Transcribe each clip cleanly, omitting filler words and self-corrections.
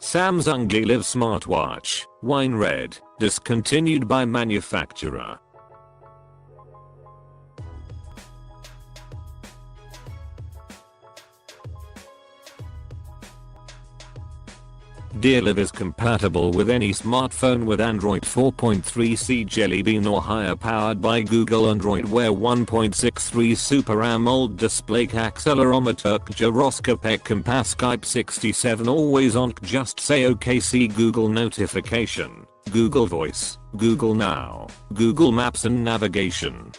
Samsung Live Smartwatch, wine red, discontinued by manufacturer. Live is compatible with any smartphone with Android 4.3c Jelly Bean or higher, powered by Google Android Wear 1.63 Super AMOLED display, accelerometer, gyroscope, compass, Skype 67, always on, just say OK, see Google notification, Google Voice, Google Now, Google Maps and navigation.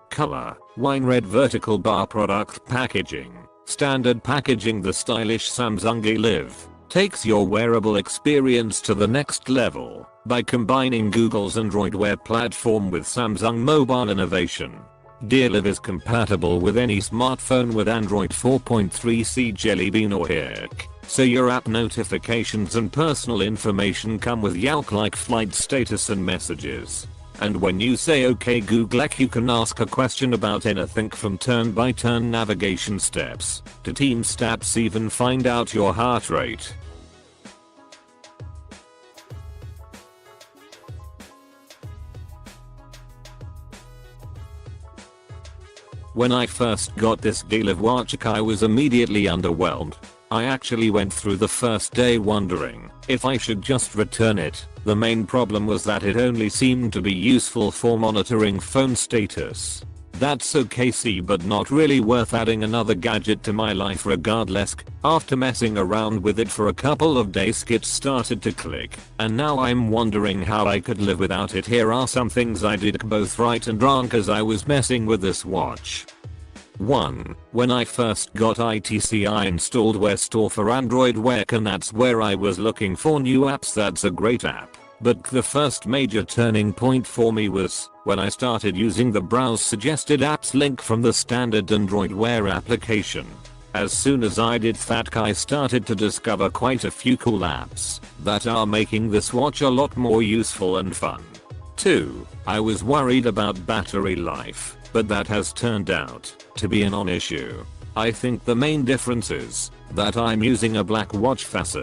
Color, wine red, vertical bar. Product packaging, standard packaging. The stylish Samsung Live takes your wearable experience to the next level by combining Google's Android Wear platform with Samsung mobile innovation. Live is compatible with any smartphone with Android 4.3c Jelly Bean or HIC, so your app notifications and personal information come with Yelp like flight status and messages. And when you say OK Google, you can ask a question about anything from turn-by-turn navigation steps to team stats, even find out your heart rate. When I first got this Live watch, I was immediately underwhelmed. I actually went through the first day wondering if I should just return it. The main problem was that it only seemed to be useful for monitoring phone status. That's okay, see, but not really worth adding another gadget to my life regardless. After messing around with it for a couple of days, it started to click, and now I'm wondering how I could live without it. Here are some things I did both right and wrong as I was messing with this watch. 1. When I first got it, I installed Wear Store for Android Wear, and that's where I was looking for new apps. That's a great app. But the first major turning point for me was when I started using the Browse Suggested Apps link from the standard Android Wear application. As soon as I did that, I started to discover quite a few cool apps that are making this watch a lot more useful and fun. 2. I was worried about battery life, but that has turned out to be a non-issue. I think the main difference is that I'm using a black watch face,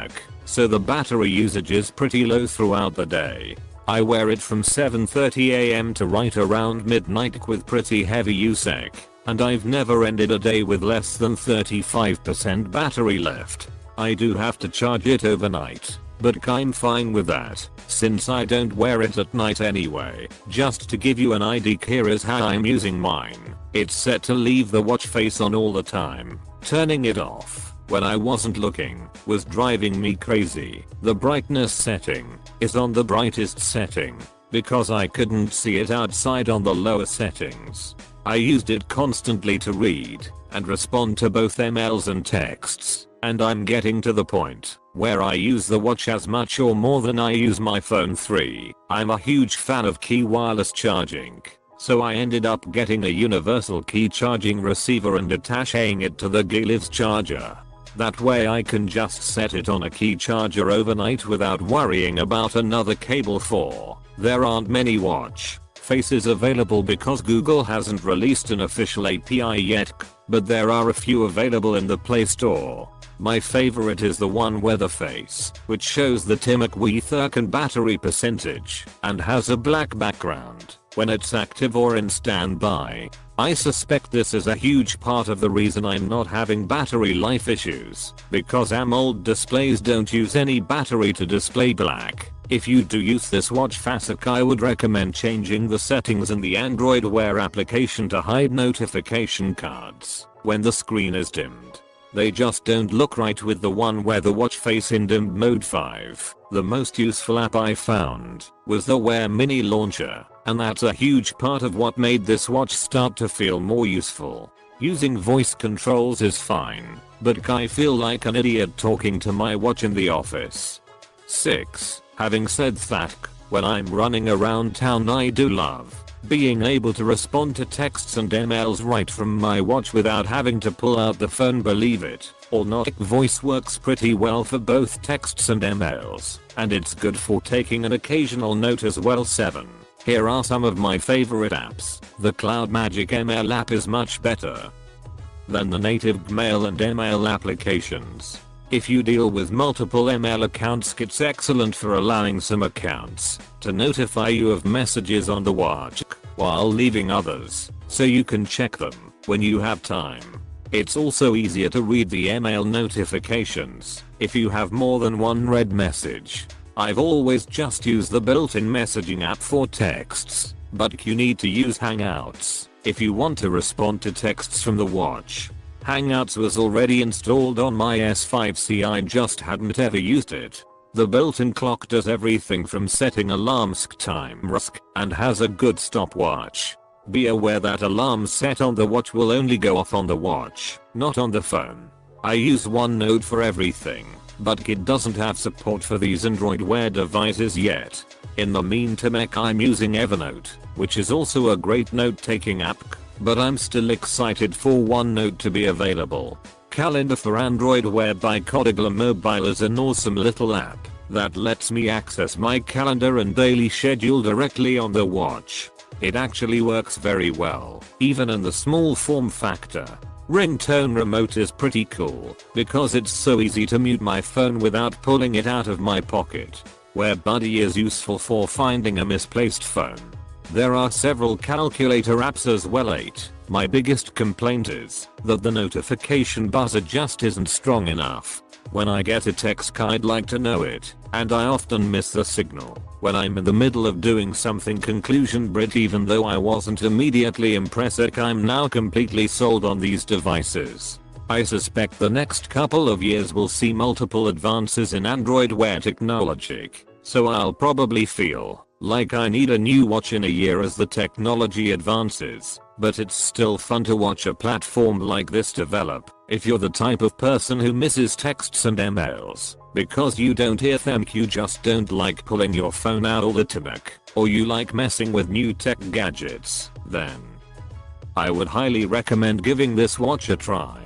so the battery usage is pretty low throughout the day. I wear it from 7:30 am to right around midnight with pretty heavy usage, and I've never ended a day with less than 35% battery left. I do have to charge it overnight, but I'm fine with that, since I don't wear it at night anyway. Just to give you an idea, here is how I'm using mine. It's set to leave the watch face on all the time. Turning it off when I wasn't looking was driving me crazy. The brightness setting is on the brightest setting because I couldn't see it outside on the lower settings. I used it constantly to read and respond to both emails and texts, and I'm getting to the point where I use the watch as much or more than I use my phone. 3. I'm a huge fan of key wireless charging, so I ended up getting a universal key charging receiver and attaching it to the Live's charger. That way I can just set it on a key charger overnight without worrying about another cable. 4. There aren't many watch faces available because Google hasn't released an official API yet, but there are a few available in the Play Store. My favorite is the one where the face, which shows the TMAC and battery percentage, and has a black background when it's active or in standby. I suspect this is a huge part of the reason I'm not having battery life issues, because AMOLED displays don't use any battery to display black. If you do use this watch face, I would recommend changing the settings in the Android Wear application to hide notification cards when the screen is dimmed. They just don't look right with the one where the watch face in dimmed mode. 5. The most useful app I found was the Wear Mini Launcher, and that's a huge part of what made this watch start to feel more useful. Using voice controls is fine, but I feel like an idiot talking to my watch in the office. 6. Having said that, when I'm running around town, I do love being able to respond to texts and emails right from my watch without having to pull out the phone. Believe it or not, voice works pretty well for both texts and emails. and it's good for taking an occasional note as well. 7. Here are some of my favorite apps. The Cloud Magic ML app is much better than the native Gmail and ML applications. If you deal with multiple ML accounts, it's excellent for allowing some accounts to notify you of messages on the watch while leaving others, so you can check them when you have time. It's also easier to read the ML notifications if you have more than one read message. I've always just used the built-in messaging app for texts, but you need to use Hangouts if you want to respond to texts from the watch. Hangouts was already installed on my S5C, I just hadn't ever used it. The built-in clock does everything from setting alarms, timers, and has a good stopwatch. Be aware that alarms set on the watch will only go off on the watch, not on the phone. I use OneNote for everything, but it doesn't have support for these Android Wear devices yet. In the meantime, I'm using Evernote, which is also a great note-taking app, but I'm still excited for OneNote to be available. Calendar for Android Wear by Codigla Mobile is an awesome little app that lets me access my calendar and daily schedule directly on the watch. It actually works very well, even in the small form factor. Ringtone remote is pretty cool because it's so easy to mute my phone without pulling it out of my pocket. Wear Buddy is useful for finding a misplaced phone. There are several calculator apps as well. 8. My biggest complaint is that the notification buzzer just isn't strong enough. When I get a text, I'd like to know it, and I often miss the signal when I'm in the middle of doing something. Conclusion, Brit, even though I wasn't immediately impressed, I'm now completely sold on these devices. I suspect the next couple of years will see multiple advances in Android Wear technology, so I'll probably feel like I need a new watch in a year as the technology advances, but it's still fun to watch a platform like this develop if you're the type of person who misses texts and emails because you don't hear them, you just don't like pulling your phone out all the time, or you like messing with new tech gadgets, then I would highly recommend giving this watch a try.